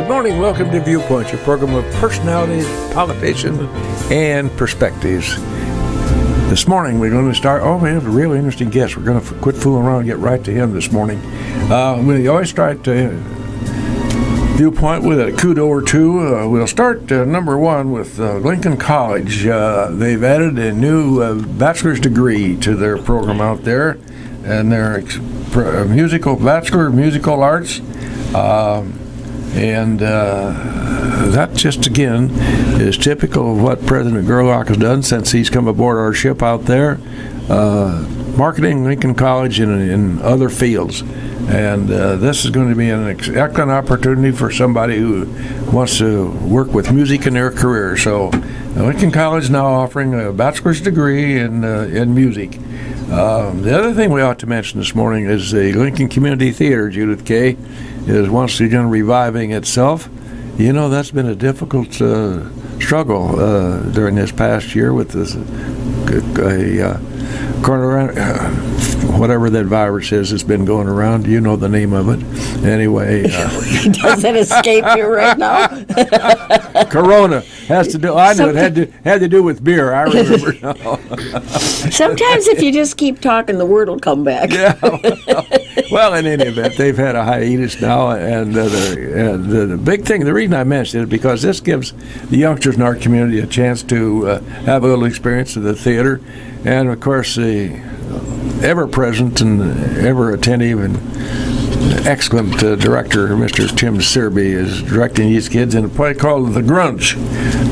Good morning. Welcome to Viewpoint, your program of personalities, politicians, and perspectives. This morning we're going to start. We have a really interesting guest. We're going to quit fooling around and get right to him this morning. We always start Viewpoint with a kudo or two. We'll start number one with Lincoln College. They've added a new bachelor's degree to their program out there, and their Bachelor of Musical Arts. And that just, again, is typical of what President Gerlach has done since he's come aboard our ship out there, marketing Lincoln College in other fields. And this is going to be an excellent opportunity for somebody who wants to work with music in their career. So Lincoln College is now offering a bachelor's degree in music. The other thing we ought to mention this morning is the Lincoln Community Theater, Judith K., is once again reviving itself. You know, that's been a difficult struggle during this past year with this whatever that virus is that's been going around. You know the name of it. Anyway. Does it escape you right now? Corona has to do. I know it had to do with beer. I remember now. Sometimes if you just keep talking, the word will come back. Yeah. Well, in any event, they've had a hiatus now, and the big thing, the reason I mentioned it, because this gives the youngsters in our community a chance to have a little experience of the theater, and of course the ever-present and ever-attentive and excellent director, Mr. Tim Serby, is directing these kids in a play called The Grunch.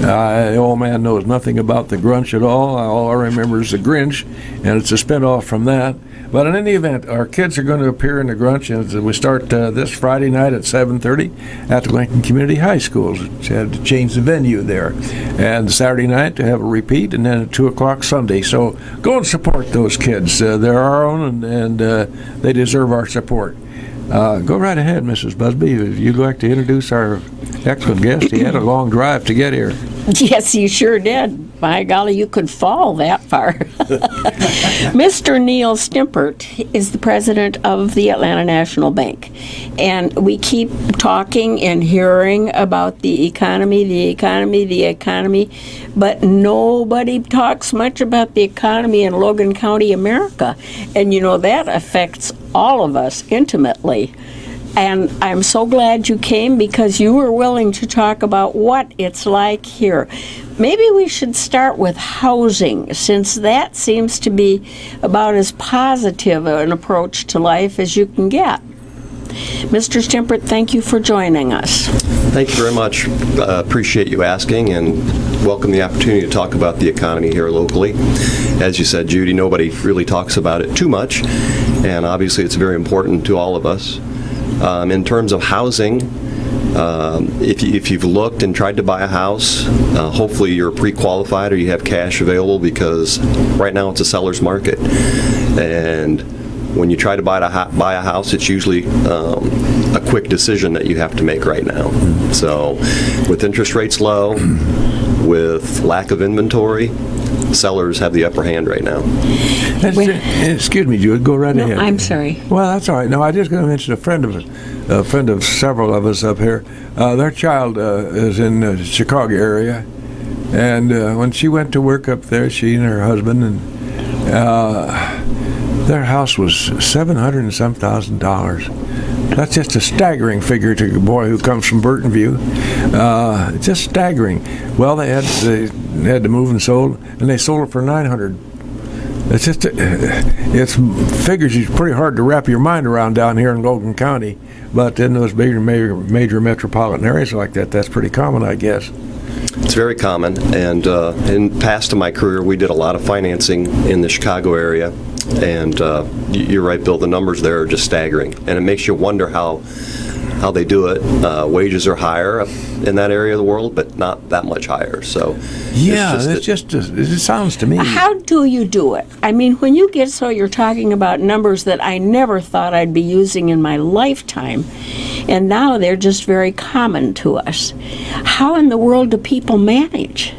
The old man knows nothing about The Grunch at all. All I remember is The Grinch, and it's a spinoff from that. But in any event, our kids are going to appear in The Grunch, and we start this Friday night at 7:30 at the Lincoln Community High School. We had to change the venue there. And Saturday night to have a repeat, and then at 2 o'clock Sunday. So go and support those kids. They're our own, and they deserve our support. Go right ahead, Mrs. Busby. If you'd like to introduce our excellent guest. He had a long drive to get here. Yes, you sure did. By golly, you could fall that far. Mr. Neil Stimpert is the president of the Atlanta National Bank. And we keep talking and hearing about the economy, but nobody talks much about the economy in Logan County, America. And you know, that affects all of us intimately. And I'm so glad you came because you were willing to talk about what it's like here. Maybe we should start with housing, since that seems to be about as positive an approach to life as you can get. Mr. Stimpert, thank you for joining us. Thank you very much. Appreciate you asking and welcome the opportunity to talk about the economy here locally. As you said, Judy, nobody really talks about it too much, and obviously it's very important to all of us. In terms of housing, if you've looked and tried to buy a house, hopefully you're pre-qualified or you have cash available, because right now it's a seller's market. And when you try to buy a house, it's usually a quick decision that you have to make right now. So with interest rates low, with lack of inventory, sellers have the upper hand right now. Excuse me, Jude. Go right ahead. I'm sorry. Well, that's all right. No, I just going to mention a friend of several of us up here. Their child is in the Chicago area, and when she went to work up there, she and her husband, and their house was $700,000 and some thousand. That's just a staggering figure to a boy who comes from Burton View. Just staggering. Well, they had to move and sold, and they sold it for $900,000. It's just it's figures it's pretty hard to wrap your mind around down here in Logan County, but in those major metropolitan areas like that, that's pretty common, I guess. It's very common, and in past of my career, we did a lot of financing in the Chicago area. And you're right, Bill, the numbers there are just staggering. And it makes you wonder how they do it. Wages are higher in that area of the world, but not that much higher. So yeah, it sounds to me. How do you do it? I mean, when you get so you're talking about numbers that I never thought I'd be using in my lifetime, and now they're just very common to us. How in the world do people manage?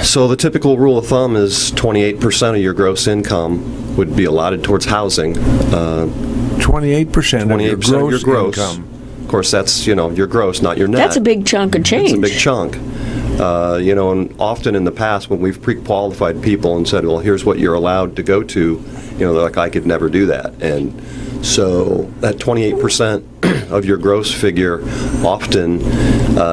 So the typical rule of thumb is 28% of your gross income would be allotted towards housing. 28% of your gross income. Of course, that's, your gross, not your net. That's a big chunk of change. It's a big chunk. And often in the past when we've pre-qualified people and said, well, here's what you're allowed to go to, they're like, I could never do that. And so that 28% of your gross figure, often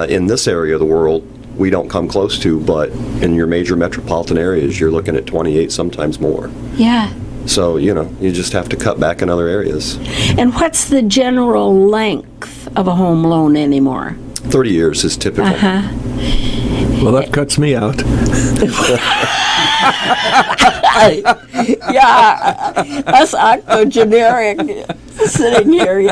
in this area of the world, we don't come close to, but in your major metropolitan areas, you're looking at 28, sometimes more. Yeah. So, you just have to cut back in other areas. And what's the general length of a home loan anymore? 30 years is typical. Well, that cuts me out. Yeah, us octogenaric sitting here, we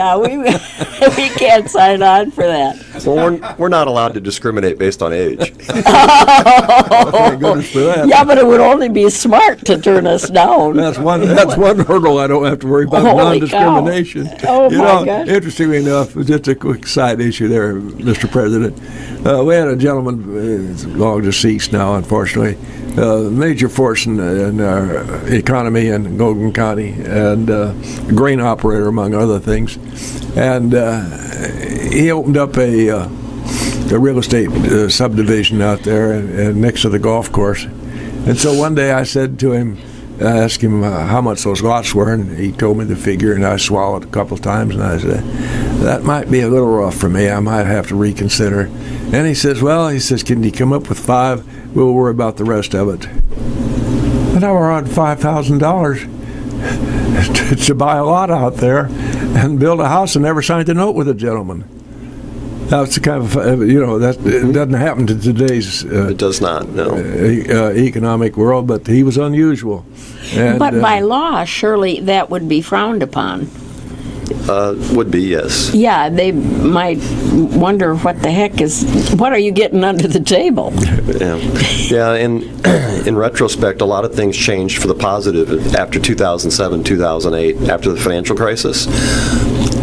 can't sign on for that. Well, we're not allowed to discriminate based on age. Thank goodness for that. Yeah, but it would only be smart to turn us down. That's one hurdle I don't have to worry about, Holy non-discrimination. cow. Oh, my gosh. Interestingly enough, just a quick side issue there, Mr. President. We had a gentleman, long deceased now, unfortunately, major force in our economy in Golden County, and grain operator, among other things. And he opened up a real estate subdivision out there and next to the golf course. And so one day I said to him, I asked him how much those lots were, and he told me the figure, and I swallowed a couple of times, and I said, that might be a little rough for me. I might have to reconsider. And he says, can you come up with 5? We'll worry about the rest of it. And now we're on $5,000 to buy a lot out there and build a house and never signed a note with a gentleman. That's the kind of, that it doesn't happen to today's It does not, no. Economic world, but he was unusual. And, but by law, surely that would be frowned upon. Would be, yes. Yeah, they might wonder what the heck what are you getting under the table? Yeah, in retrospect, a lot of things changed for the positive after 2007, 2008, after the financial crisis.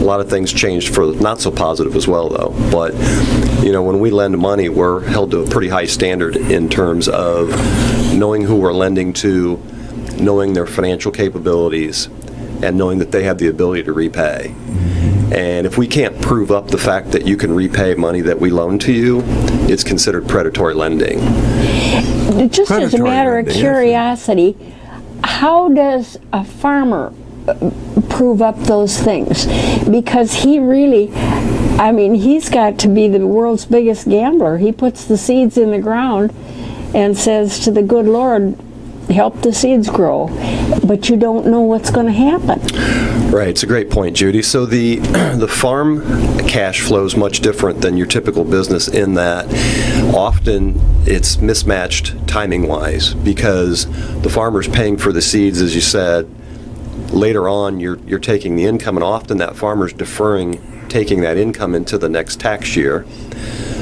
A lot of things changed for not so positive as well, though. But, when we lend money, we're held to a pretty high standard in terms of knowing who we're lending to, knowing their financial capabilities, and knowing that they have the ability to repay. And if we can't prove up the fact that you can repay money that we loan to you, it's considered predatory lending. Just as a matter of curiosity, how does a farmer prove up those things? Because he really, he's got to be the world's biggest gambler. He puts the seeds in the ground and says to the good Lord, help the seeds grow, but you don't know what's going to happen. Right, it's a great point, Judy. So the farm cash flow is much different than your typical business in that often it's mismatched timing-wise because the farmer's paying for the seeds, as you said. Later on, you're taking the income, and often that farmer's deferring taking that income into the next tax year.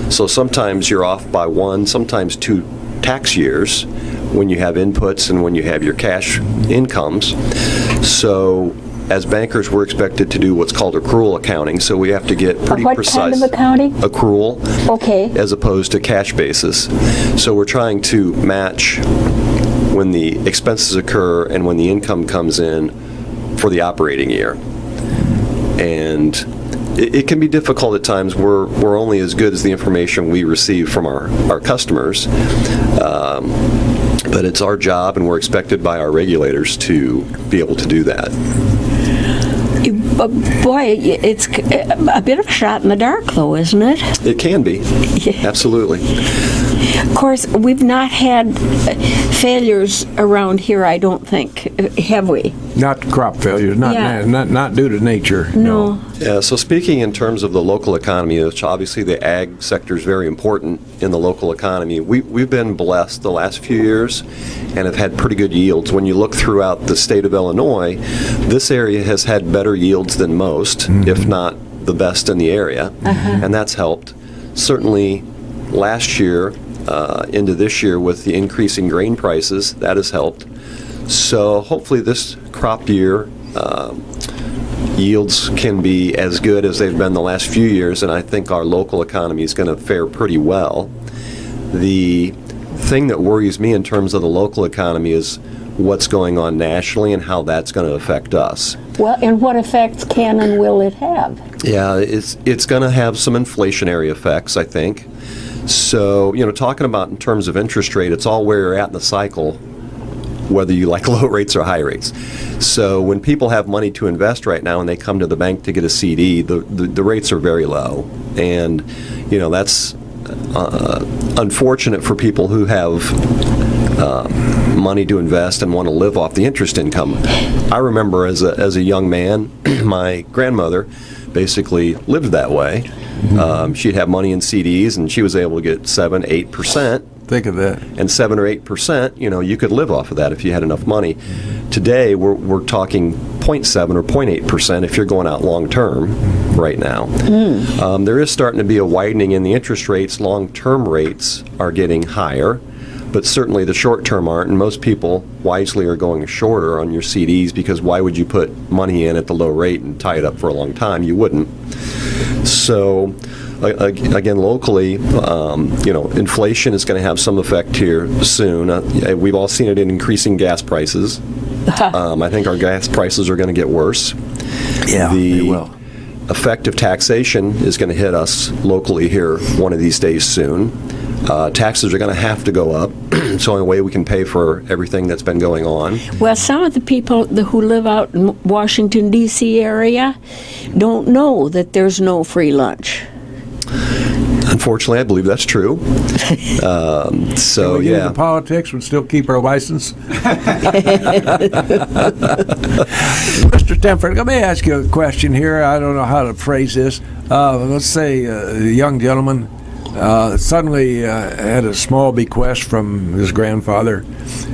So sometimes you're off by 1, sometimes 2 tax years when you have inputs and when you have your cash incomes. So as bankers, we're expected to do what's called accrual accounting, so we have to get pretty precise. What kind of accounting? Accrual. Okay. As opposed to cash basis. So we're trying to match when the expenses occur and when the income comes in for the operating year. And it can be difficult at times. We're only as good as the information we receive from our customers. But it's our job, and we're expected by our regulators to be able to do that. Boy, it's a bit of a shot in the dark, though, isn't it? It can be. Absolutely. Of course, we've not had failures around here, I don't think, have we? Not crop failures, not due to nature. No. Yeah, so speaking in terms of the local economy, which obviously the ag sector is very important in the local economy, we've been blessed the last few years and have had pretty good yields. When you look throughout the state of Illinois, this area has had better yields than most, if not the best in the area, and that's helped. Certainly last year into this year with the increasing grain prices, that has helped. So hopefully this crop year yields can be as good as they've been the last few years, and I think our local economy is going to fare pretty well. The thing that worries me in terms of the local economy is what's going on nationally and how that's going to affect us. Well, and what effects can and will it have? Yeah, it's going to have some inflationary effects, I think. So, talking about in terms of interest rate, it's all where you're at in the cycle, whether you like low rates or high rates. So when people have money to invest right now and they come to the bank to get a CD, the rates are very low. And, that's unfortunate for people who have money to invest and want to live off the interest income. I remember as a young man, my grandmother basically lived that way. She'd have money in CDs, and she was able to get 7-8%. Think of that. And 7 or 8%, you could live off of that if you had enough money. Today, we're talking 0.7 or 0.8% if you're going out long term right now. There is starting to be a widening in the interest rates. Long-term rates are getting higher, but certainly the short-term aren't, and most people wisely are going shorter on your CDs, because why would you put money in at the low rate and tie it up for a long time? You wouldn't. So, again, locally, inflation is going to have some effect here soon. We've all seen it in increasing gas prices. I think our gas prices are going to get worse. Yeah, they will. Effective taxation is going to hit us locally here one of these days soon. Taxes are going to have to go up. It's the only way we can pay for everything that's been going on. Well, some of the people who live out in Washington, D.C. area don't know that there's no free lunch. Unfortunately, I believe that's true. So, yeah. yeah. The politics would still keep our license. Mr. Stimpert, let me ask you a question here. I don't know how to phrase this. Let's say a young gentleman suddenly had a small bequest from his grandfather,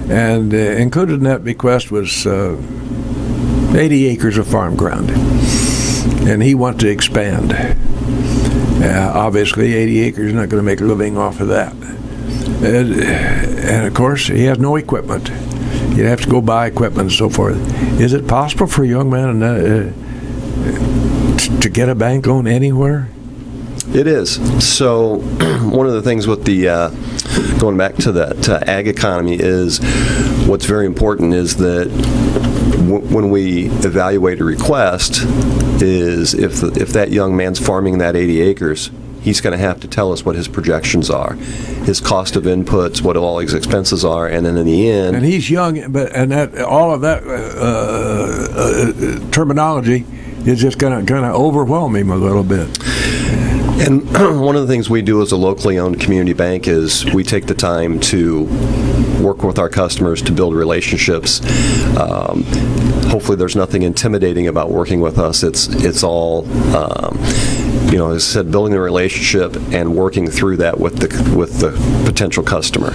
and included in that bequest was 80 acres of farm ground, and he wanted to expand. Obviously, 80 acres is not going to make a living off of that. And of course, he has no equipment. You'd have to go buy equipment and so forth. Is it possible for a young man to get a bank loan anywhere? It is. So one of the things with the going back to that ag economy is what's very important is that when we evaluate a request is if that young man's farming that 80 acres, he's going to have to tell us what his projections are, his cost of inputs, what all his expenses are, and then in the end. And he's young, that all of that terminology is just going to overwhelm him a little bit. And one of the things we do as a locally owned community bank is we take the time to work with our customers to build relationships. Hopefully there's nothing intimidating about working with us. It's all, as I said, building a relationship and working through that with the potential customer.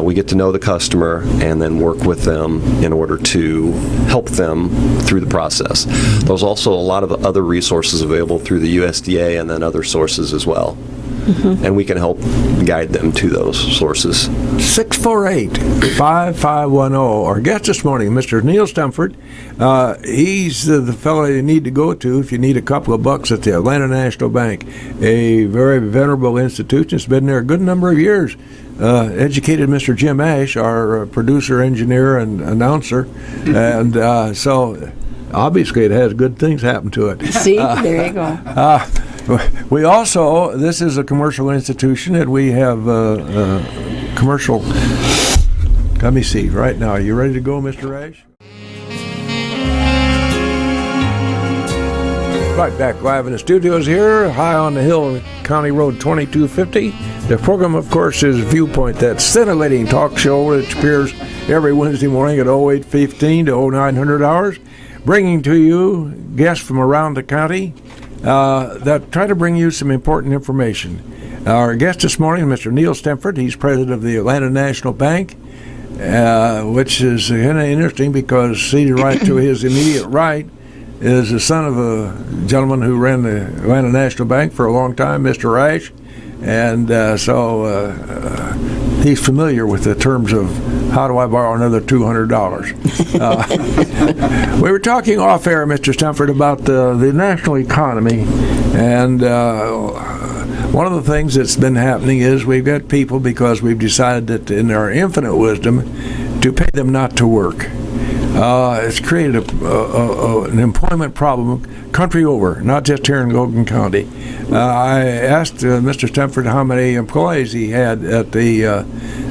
We get to know the customer and then work with them in order to help them through the process. There's also a lot of other resources available through the USDA and then other sources as well. Mm-hmm. And we can help guide them to those sources. 648-5510. Our guest this morning, Mr. Neil Stimpert. He's the fellow you need to go to if you need a couple of bucks at the Atlanta National Bank, a very venerable institution. It's been there a good number of years. Educated Mr. Jim Ash, our producer, engineer, and announcer. And so obviously it has good things happen to it. See, there you go. We also, this is a commercial institution, and we have commercial. Let me see right now. Are you ready to go, Mr. Ash? Right back live in the studios here, high on the hill, County Road 2250. The program, of course, is Viewpoint, that scintillating talk show which appears every Wednesday morning at 08:15 to 0900 hours, bringing to you guests from around the county that try to bring you some important information. Our guest this morning, Mr. Neil Stimpert. He's president of the Atlanta National Bank, which is kind of interesting because seated right to his immediate right is the son of a gentleman who ran the Atlanta National Bank for a long time, Mr. Ash. And so he's familiar with the terms of how do I borrow another $200. We were talking off air, Mr. Stimpert, about the national economy. And one of the things that's been happening is we've got people, because we've decided that in our infinite wisdom to pay them not to work. It's created an employment problem country over, not just here in Logan County. I asked Mr. Stimpert how many employees he had at the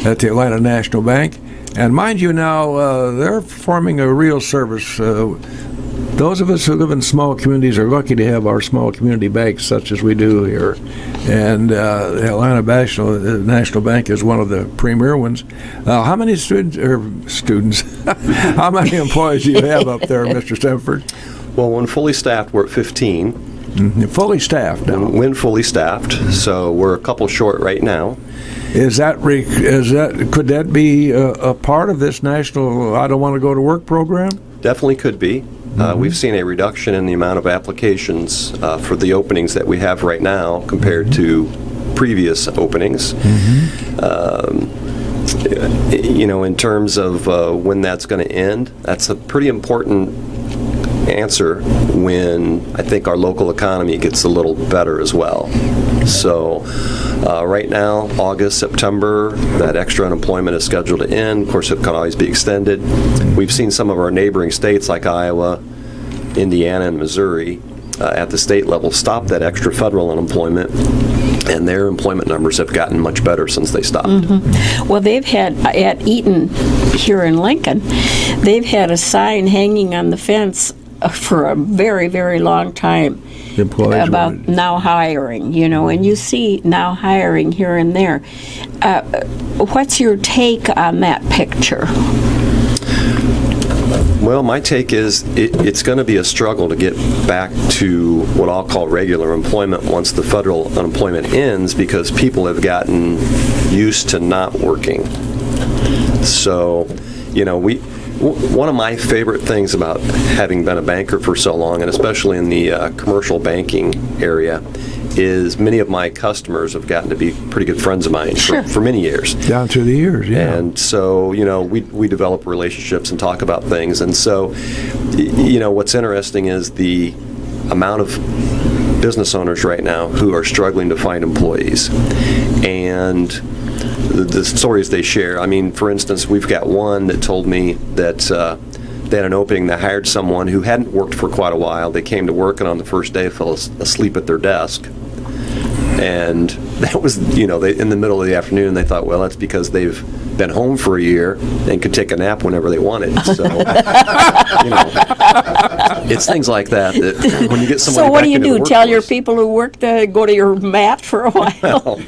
Atlanta National Bank, and mind you now, they're performing a real service. Those of us who live in small communities are lucky to have our small community banks such as we do here. And the Atlanta National Bank is one of the premier ones. How many students, how many employees do you have up there, Mr. Stimpert? Well, when fully staffed, we're at 15. Mm-hmm. Fully staffed now. When fully staffed, so we're a couple short right now. Could that be a part of this national I Don't Want to Go to Work program? Definitely could be. We've seen a reduction in the amount of applications for the openings that we have right now compared to previous openings. In terms of when that's going to end, that's a pretty important answer when I think our local economy gets a little better as well. So right now, August, September, that extra unemployment is scheduled to end. Of course, it can always be extended. We've seen some of our neighboring states like Iowa, Indiana, and Missouri at the state level stop that extra federal unemployment, and their employment numbers have gotten much better since they stopped. Well, they've had, at Eaton here in Lincoln, they've had a sign hanging on the fence for a very, very long time about now hiring, and you see now hiring here and there. What's your take on that picture? Well, my take is it's going to be a struggle to get back to what I'll call regular employment once the federal unemployment ends, because people have gotten used to not working. So, one of my favorite things about having been a banker for so long, and especially in the commercial banking area, is many of my customers have gotten to be pretty good friends of mine for many years. Down through the years, yeah. And so, we develop relationships and talk about things. And so, what's interesting is the amount of business owners right now who are struggling to find employees. And the stories they share. I mean, for instance, we've got one that told me that they had an opening. They hired someone who hadn't worked for quite a while. They came to work, and on the first day fell asleep at their desk. And that was, in the middle of the afternoon, they thought, well, that's because they've been home for a year and could take a nap whenever they wanted. So, it's things like that when you get somebody. So what back do you into do? the Tell your workforce. people who work to go to your mat for a while?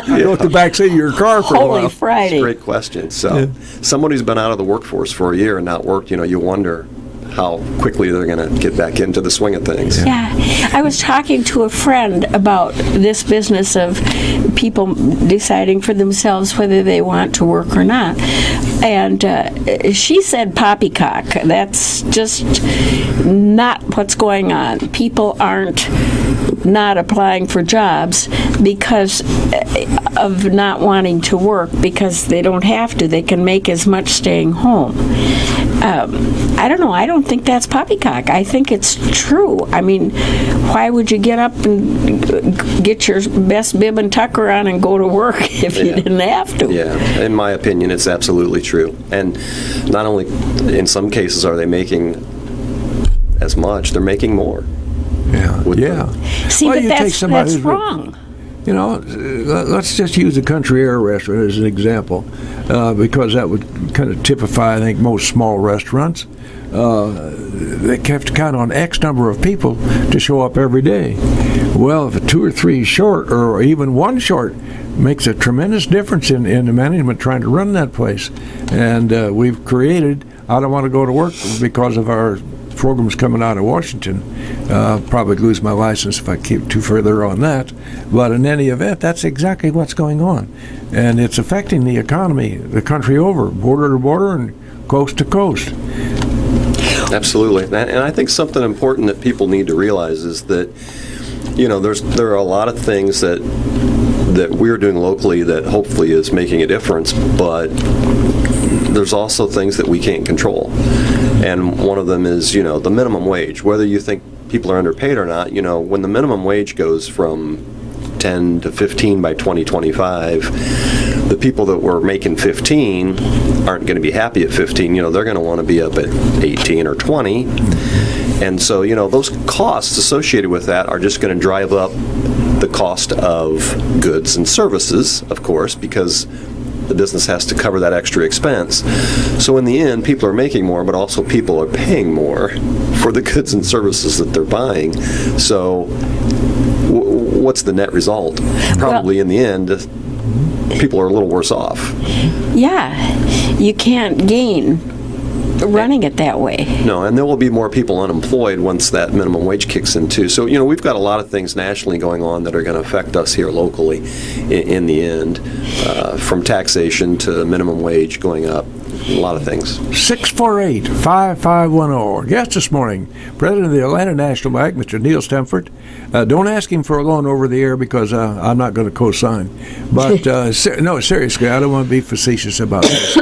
You go to the back seat of your car for a Holy while. Friday. Great question. So, someone who's been out of the workforce for a year and not worked, you wonder how quickly they're going to get back into the swing of things. Yeah. I was talking to a friend about this business of people deciding for themselves whether they want to work or not. And she said poppycock. That's just not what's going on. People aren't not applying for jobs because of not wanting to work, because they don't have to. They can make as much staying home. I don't know. I don't think that's poppycock. I think it's true. I mean, why would you get up and get your best bib and tucker on and go to work if you didn't have to? Yeah, in my opinion, it's absolutely true. And not only in some cases are they making as much, they're making more. Yeah. See, Well, but you take that's somebody who's wrong. Let's just use the Country Air restaurant as an example, because that would kind of typify, I think, most small restaurants. They have to count on X number of people to show up every day. Well, if 2 or 3 short, or even 1 short, makes a tremendous difference in the management trying to run that place. And we've created, I don't want to go to work because of our programs coming out of Washington. Probably lose my license if I keep too further on that. But in any event, that's exactly what's going on. And it's affecting the economy the country over, border to border and coast to coast. Absolutely. And I think something important that people need to realize is that, there are a lot of things that we're doing locally that hopefully is making a difference, but there's also things that we can't control. And one of them is, the minimum wage. Whether you think people are underpaid or not, when the minimum wage goes from 10 to 15 by 2025, the people that were making 15 aren't going to be happy at 15. They're going to want to be up at 18 or 20. And so, those costs associated with that are just going to drive up the cost of goods and services, of course, because the business has to cover that extra expense. So in the end, people are making more, but also people are paying more for the goods and services that they're buying. So what's the net result? Probably in the end, people are a little worse off. Yeah, you can't gain running it that way. No, and there will be more people unemployed once that minimum wage kicks in too. So, we've got a lot of things nationally going on that are going to affect us here locally in the end, from taxation to minimum wage going up. A lot of things. 648-5510. Our guest this morning, President of the Atlanta National Bank, Mr. Neil Stimpert. Don't ask him for a loan over the air because I'm not going to co-sign. But no, seriously, I don't want to be facetious about this.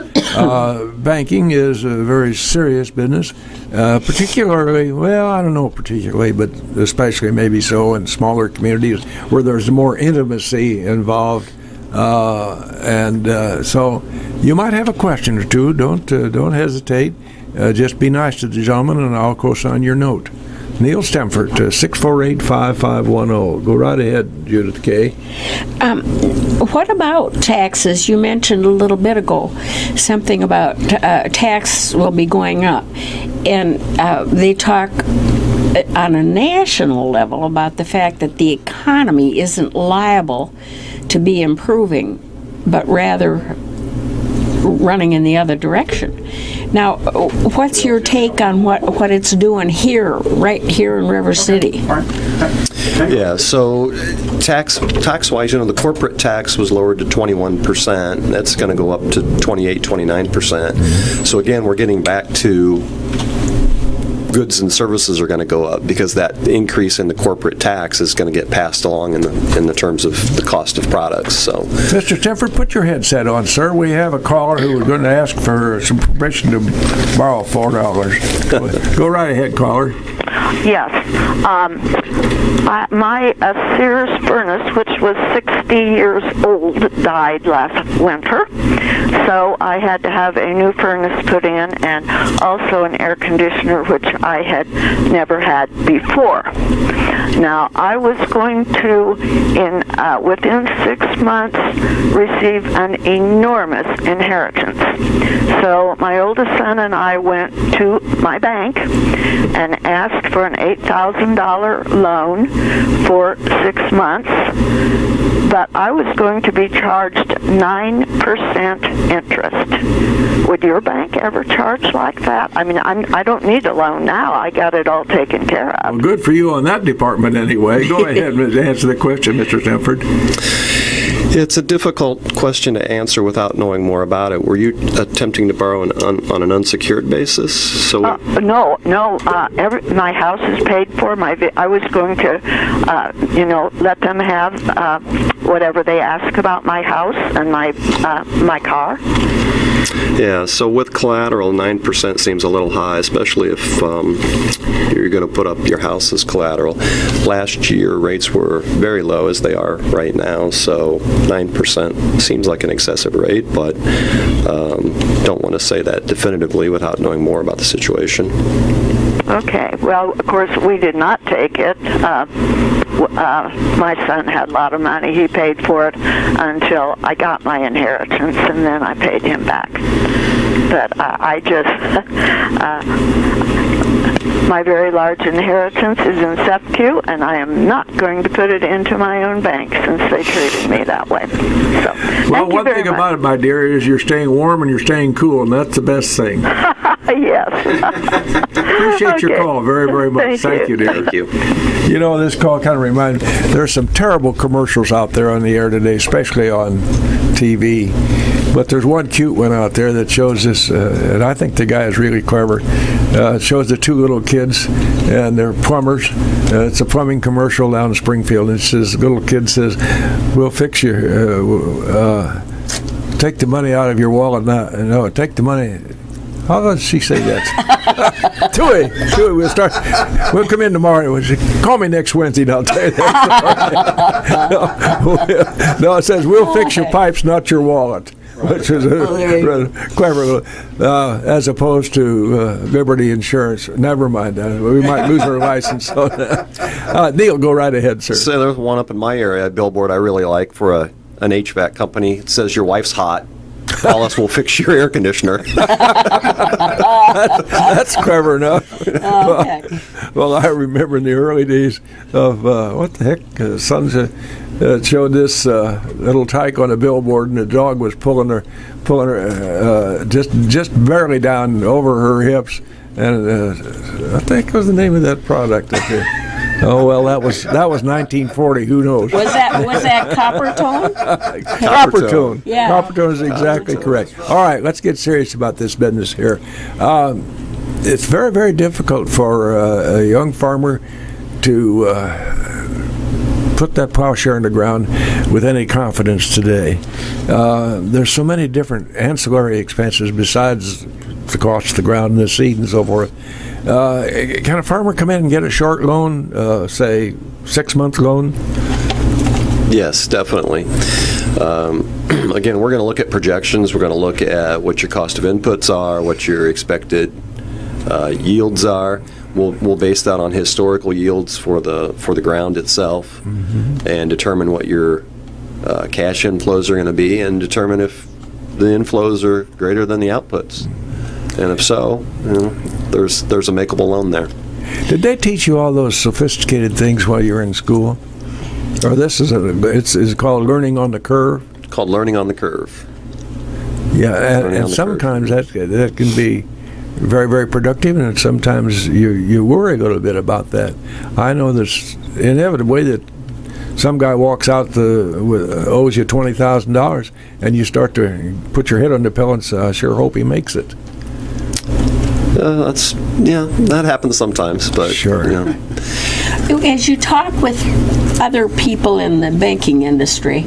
Banking is a very serious business, particularly, well, I don't know particularly, but especially maybe so in smaller communities where there's more intimacy involved. So you might have a question or two. Don't hesitate. Just be nice to the gentleman, and I'll co-sign your note. Neil Stimpert, 648-5510. Go right ahead, Judith Kay. What about taxes? You mentioned a little bit ago something about tax will be going up. And they talk on a national level about the fact that the economy isn't liable to be improving, but rather running in the other direction. Now, what's your take on what it's doing here, right here in River City? Yeah, so tax-wise, the corporate tax was lowered to 21%. That's going to go up to 29%. So again, we're getting back to goods and services are going to go up because that increase in the corporate tax is going to get passed along in the terms of the cost of products. So, Mr. Stimpert, put your headset on, sir. We have a caller who is going to ask for some permission to borrow $4. Go right ahead, caller. Yes. My Sears furnace, which was 60 years old, died last winter. So I had to have a new furnace put in and also an air conditioner, which I had never had before. Now, I was going to, within 6 months, receive an enormous inheritance. So my oldest son and I went to my bank and asked for an $8,000 loan for 6 months, but I was going to be charged 9% interest. Would your bank ever charge like that? I mean, I don't need a loan now. I got it all taken care of. Well, good for you on that department anyway. Go ahead and answer the question, Mr. Stimpert. It's a difficult question to answer without knowing more about it. Were you attempting to borrow on an unsecured basis? So no. My house is paid for. I was going to, let them have whatever they ask about my house and my car. Yeah. So with collateral, 9% seems a little high, especially if you're going to put up your house as collateral. Last year, rates were very low, as they are right now. So 9% seems like an excessive rate, but don't want to say that definitively without knowing more about the situation. Okay. Well, of course, we did not take it. My son had a lot of money. He paid for it until I got my inheritance, and then I paid him back. But I just... my very large inheritance is in SEPQ, and I am not going to put it into my own bank since they treated me that way. So, well, one thing about it, my dear, is you're staying warm and you're staying cool, and that's the best thing. Yes. Appreciate your call very, very much. Thank you, dear. Thank you. This call kind of reminds me, there's some terrible commercials out there on the air today, especially on TV. But there's one cute one out there that shows this, and I think the guy is really clever. It shows the two little kids, and they're plumbers. It's a plumbing commercial down in Springfield, and it says, the little kid says, "We'll fix you. Take the money out of your wallet now. No, take the money How does she say that? Tui, we'll come in tomorrow. Call me next Wednesday and I'll tell you that. No, it says, we'll fix your pipes, not your wallet. Which is rather clever, as opposed to Liberty Insurance. Never mind, we might lose our license. So, Neil, go right ahead, sir. So there's one up in my area, a billboard I really like for an HVAC company. It says, your wife's hot. Call us, we'll fix your air conditioner. That's clever enough. Well, I remember in the early days of, what the heck, Sons showed this little tyke on a billboard, and the dog was pulling her just barely down over her hips, and I think was the name of that product up there. Oh well, that was 1940. Who knows? Was that copper tone? Copper tone. Yeah. Copper tone is exactly correct. All right, let's get serious about this business here. It's very, very difficult for a young farmer to put that plowshare in the ground with any confidence today. There's so many different ancillary expenses besides the cost of the ground and the seed and so forth. Can a farmer come in and get a short loan, say 6-month loan? Yes, definitely. Again, we're going to look at projections. We're going to look at what your cost of inputs are, what your expected yields are. We'll base that on historical yields for the ground itself, and determine what your cash inflows are going to be, and determine if the inflows are greater than the outputs. And if so, there's a makeable loan there. Did they teach you all those sophisticated things while you were in school? Or this is it's called learning on the curve? It's called learning on the curve. Yeah, and sometimes that can be very, very productive, and sometimes you worry a little bit about that. I know there's inevitably that some guy walks out owes you $20,000, and you start to put your head on the pillow and say, I sure hope he makes it. That happens sometimes, but sure. As you talk with other people in the banking industry,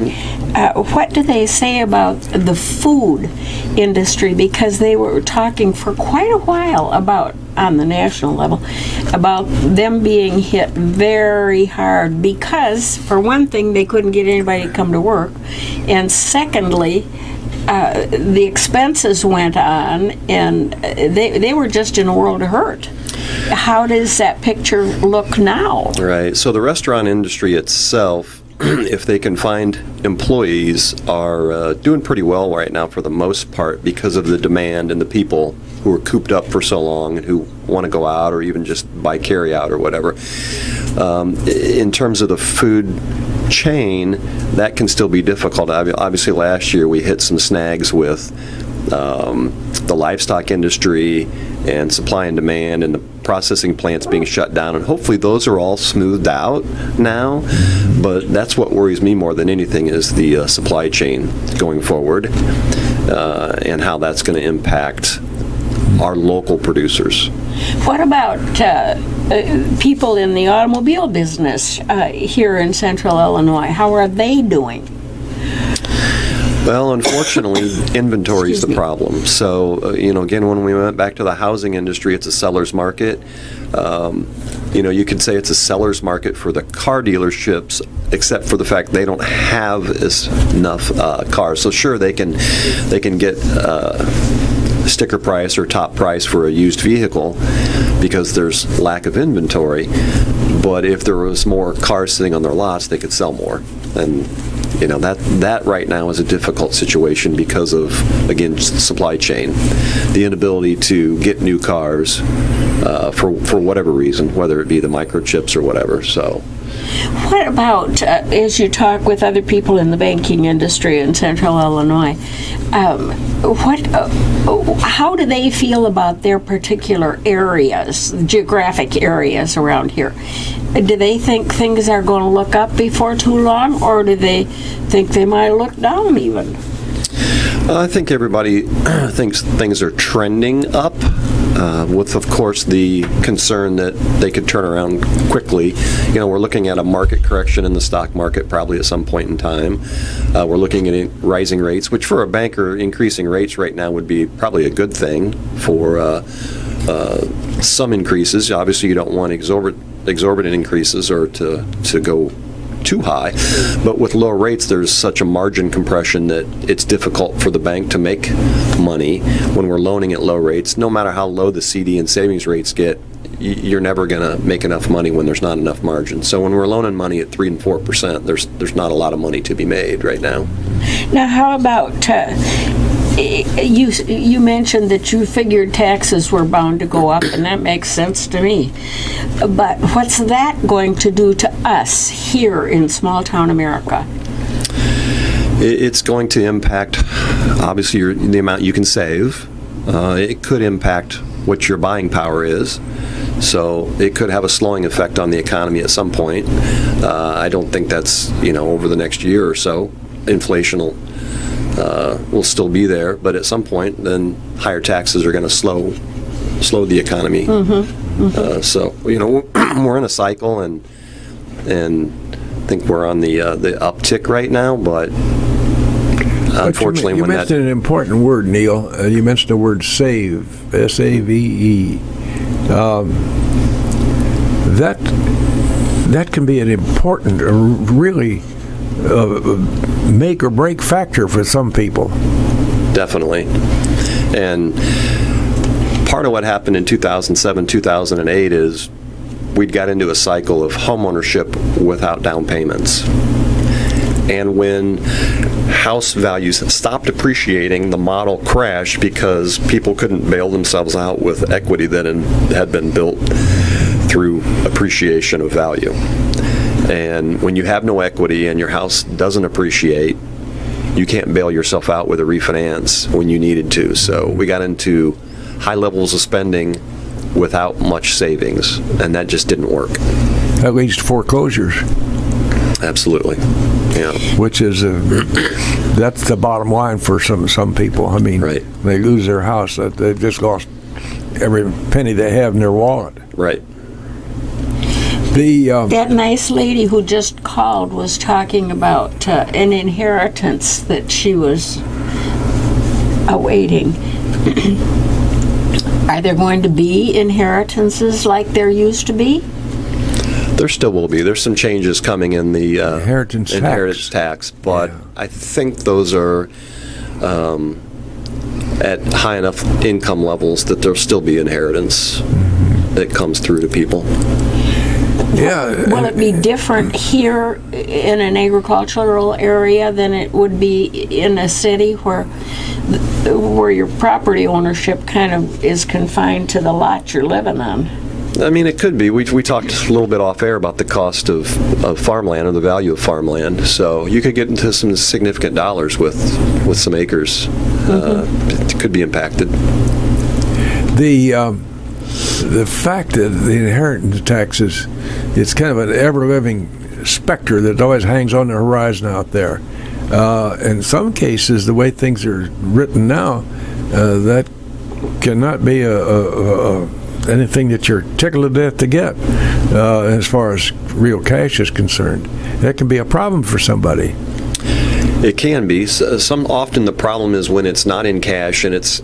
what do they say about the food industry? Because they were talking for quite a while about, on the national level, about them being hit very hard because, for one thing, they couldn't get anybody to come to work, and secondly, the expenses went on, and they were just in a world of hurt. How does that picture look now? Right. So the restaurant industry itself, if they can find employees, are doing pretty well right now for the most part because of the demand and the people who are cooped up for so long and who want to go out or even just buy carry out or whatever. In terms of the food chain, that can still be difficult. Obviously, last year we hit some snags with the livestock industry and supply and demand and the processing plants being shut down, and hopefully those are all smoothed out now. But that's what worries me more than anything is the supply chain going forward, and how that's going to impact our local producers. What about people in the automobile business here in Central Illinois? How are they doing? Well, unfortunately, inventory is the problem. So, again, when we went back to the housing industry, it's a seller's market. You could say it's a seller's market for the car dealerships, except for the fact they don't have enough cars. So, sure, they can get sticker price or top price for a used vehicle because there's lack of inventory. But if there was more cars sitting on their lots, they could sell more. And that right now is a difficult situation because of, again, supply chain, the inability to get new cars for whatever reason, whether it be the microchips or whatever. So, what about as you talk with other people in the banking industry in Central Illinois? How do they feel about their particular areas, geographic areas around here? Do they think things are going to look up before too long, or do they think they might look down even? I think everybody thinks things are trending up. with, of course, the concern that they could turn around quickly. We're looking at a market correction in the stock market probably at some point in time. We're looking at rising rates, which for a banker, increasing rates right now would be probably a good thing for some increases. Obviously, you don't want exorbitant increases or to go too high, but with low rates there's such a margin compression that it's difficult for the bank to make money when we're loaning at low rates. No matter how low the CD and savings rates get, you're never going to make enough money when there's not enough margin. So when we're loaning money at 3 and 4%, there's not a lot of money to be made right now. Now, how about you mentioned that you figured taxes were bound to go up, and that makes sense to me. But what's that going to do to us here in small-town America? It's going to impact, obviously, the amount you can save. It could impact what your buying power is. So it could have a slowing effect on the economy at some point. I don't think that's, over the next year or so. Inflation will still be there, but at some point, then higher taxes are going to slow the economy. So we're in a cycle, and I think we're on the uptick right now. But unfortunately, you mentioned an important word, Neil. You mentioned the word save, S-A-V-E. That can be an important, really make or break factor for some people. Definitely. And part of what happened in 2007, 2008 is we'd got into a cycle of homeownership without down payments. And when house values stopped appreciating, the model crashed because people couldn't bail themselves out with equity that had been built through appreciation of value. And when you have no equity and your house doesn't appreciate, you can't bail yourself out with a refinance when you needed to. So we got into high levels of spending without much savings, and that just didn't work. That leads to foreclosures. Absolutely. Yeah. Which is that's the bottom line for some people. I mean, right. They lose their house. They've just lost every penny they have in their wallet. Right. That nice lady who just called was talking about an inheritance that she was awaiting. Are there going to be inheritances like there used to be? There still will be. There's some changes coming in the inheritance tax, but yeah. I think those are at high enough income levels that there'll still be inheritance that comes through to people. Yeah. Will it be different here in an agricultural area than it would be in a city where your property ownership kind of is confined to the lot you're living on? I mean, it could be. We talked a little bit off air about the cost of farmland or the value of farmland. So you could get into some significant dollars with some acres. It could be impacted. The fact that the inheritance taxes, it's kind of an ever-living specter that always hangs on the horizon out there. In some cases, the way things are written now, that cannot be anything that you're tickled to death to get as far as real cash is concerned. That can be a problem for somebody. It can be. Often the problem is when it's not in cash and it's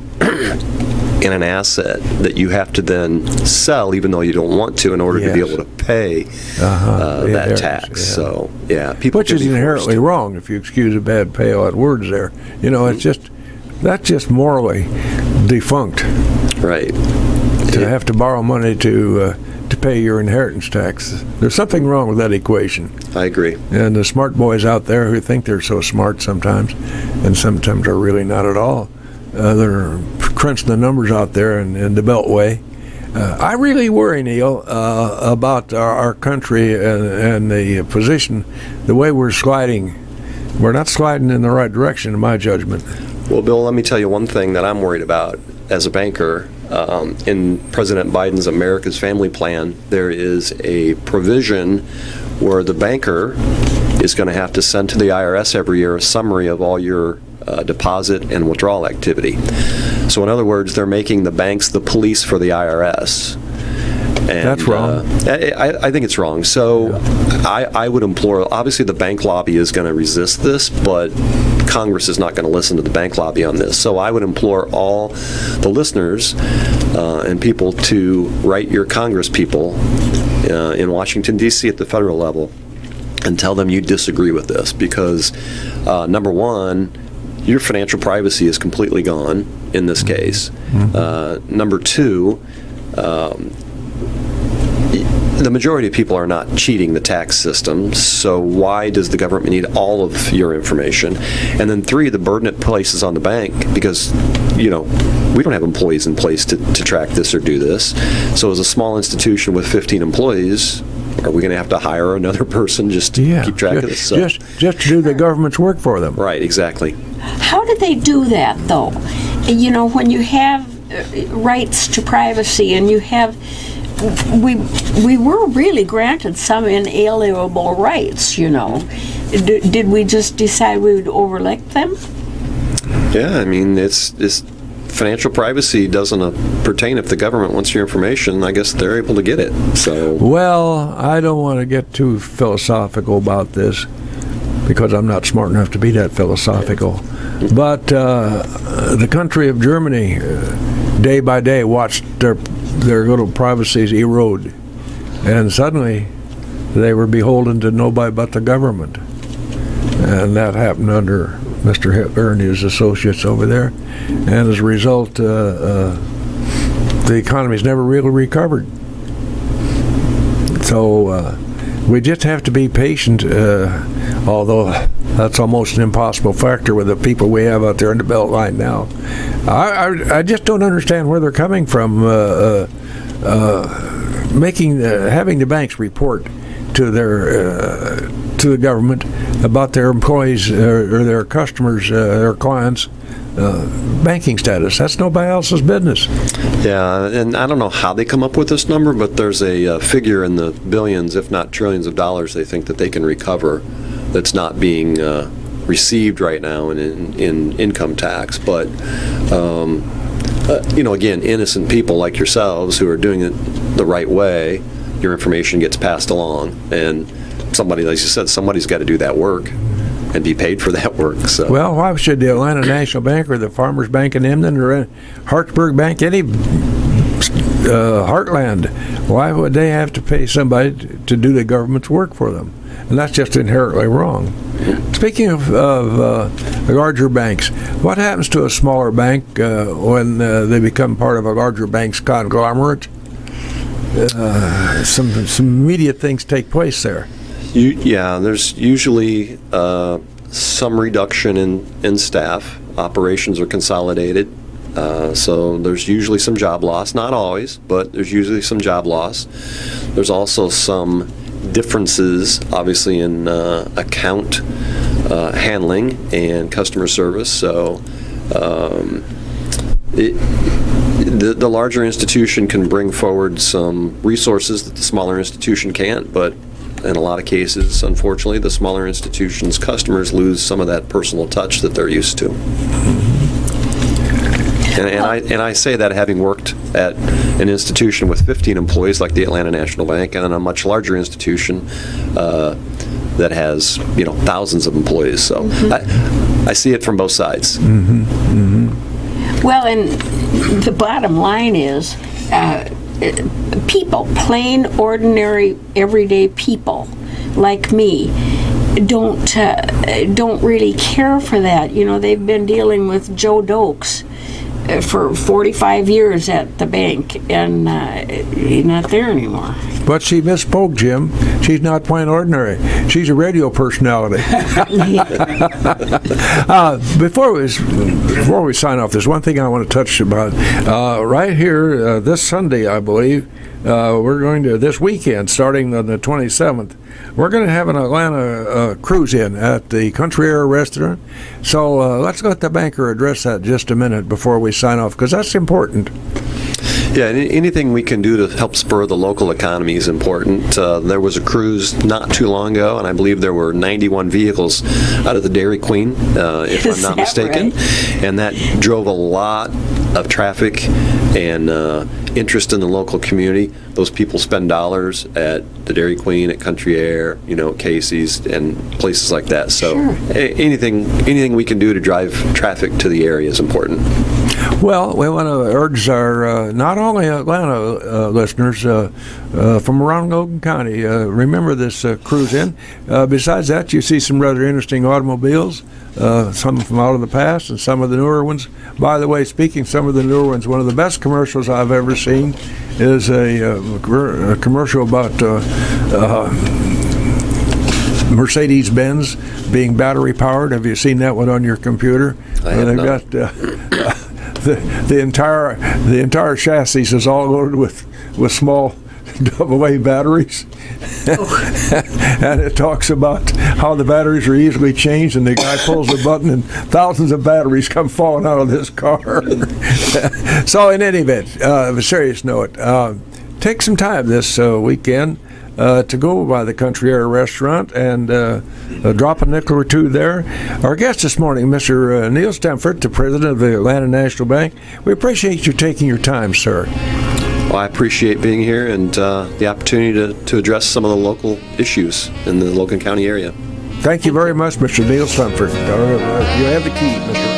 in an asset that you have to then sell even though you don't want to in order to be able to pay that tax. Yeah. So, people which is inherently wrong, if you excuse a bad play on words there. That's just morally defunct. Right. To have to borrow money to pay your inheritance tax. There's something wrong with that equation. I agree. And the smart boys out there who think they're so smart sometimes, and sometimes are really not at all, they're crunching the numbers out there in the Beltway. I really worry, Neil, about our country and the position, the way we're sliding. We're not sliding in the right direction, in my judgment. Well, Bill, let me tell you one thing that I'm worried about as a banker. In President Biden's America's Family Plan, there is a provision where the banker is going to have to send to the IRS every year a summary of all your deposit and withdrawal activity. So in other words, they're making the banks the police for the IRS. And, that's wrong. I think it's wrong. So I would implore, obviously the bank lobby is going to resist this, but Congress is not going to listen to the bank lobby on this. So I would implore all the listeners and people to write your Congress people in Washington, D.C. at the federal level and tell them you disagree with this because, number one, your financial privacy is completely gone in this case. Number two, the majority of people are not cheating the tax system, so why does the government need all of your information? And then three, the burden it places on the bank because, we don't have employees in place to track this or do this. So as a small institution with 15 employees, are we going to have to hire another person just to keep track of this? So, just to do the government's work for them. Right, exactly. How do they do that, though? When you have rights to privacy and you have... We were really granted some inalienable rights, Did we just decide we would overlook them? Yeah, I mean, it's financial privacy doesn't pertain if the government wants your information. I guess they're able to get it. So. Well, I don't want to get too philosophical about this because I'm not smart enough to be that philosophical. But the country of Germany, day by day, watched their little privacies erode, and suddenly they were beholden to nobody but the government, and that happened under Mr. Hitler and his associates over there, and as a result the economy's never really recovered. So we just have to be patient, although that's almost an impossible factor with the people we have out there in the Beltline now. I just don't understand where they're coming from, having the banks report to the government about their employees or their customers, their clients' banking status. That's nobody else's business. Yeah, and I don't know how they come up with this number, but there's a figure in the billions, if not trillions of dollars they think that they can recover that's not being received right now in income tax. But, again, innocent people like yourselves who are doing it the right way, your information gets passed along. And somebody, like you said, somebody's got to do that work and be paid for that work. So. Well, why should the Atlanta National Bank or the Farmers Bank in Emden or Hartsburg Bank, any heartland, why would they have to pay somebody to do the government's work for them? And that's just inherently wrong. Speaking of larger banks, what happens to a smaller bank when they become part of a larger bank's conglomerate? Some immediate things take place there. There's usually some reduction in staff. Operations are consolidated. So there's usually some job loss. Not always, but there's usually some job loss. There's also some differences, obviously, in account handling and customer service. So the larger institution can bring forward some resources that the smaller institution can't, but in a lot of cases, unfortunately, the smaller institution's customers lose some of that personal touch that they're used to. And I say that having worked at an institution with 15 employees like the Atlanta National Bank and a much larger institution that has thousands of employees. So I see it from both sides. Well, and the bottom line is people, plain, ordinary, everyday people like me, don't really care for that. They've been dealing with Joe Dokes for 45 years at the bank, and he's not there anymore. But she misspoke, Jim. She's not plain ordinary. She's a radio personality. Before we sign off, there's one thing I want to touch about. Right here, this Sunday, I believe, we're going to, this weekend, starting on the 27th, we're going to have an Atlanta cruise in at the Country Air Restaurant. So let's let the banker address that just a minute before we sign off, because that's important. Yeah, anything we can do to help spur the local economy is important. There was a cruise not too long ago, and I believe there were 91 vehicles out of the Dairy Queen, if Is I'm not that mistaken. right? And that drove a lot of traffic and interest in the local community. Those people spend dollars at the Dairy Queen, at Country Air, Casey's, and places like that. So anything we can do to drive traffic to the area is important. Well, we want to urge our not only Atlanta listeners from around Logan County, remember this cruise in. Besides that, you see some rather interesting automobiles, some from out of the past and some of the newer ones. By the way, speaking of some of the newer ones, one of the best commercials I've ever seen is a commercial about Mercedes-Benz being battery-powered. Have you seen that one on your computer? I have They've not. got the entire chassis is all loaded with small AA batteries. And it talks about how the batteries are easily changed, and the guy pulls the button and thousands of batteries come falling out of this car. So in any event, of a serious note, take some time this weekend to go by the Country Air restaurant and drop a nickel or two there. Our guest this morning, Mr. Neil Stimpert, the president of the Atlanta National Bank. We appreciate you taking your time, sir. Well, I appreciate being here and the opportunity to address some of the local issues in the Logan County area. Thank you very much, Mr. Neil Stimpert. You have the key, Mr.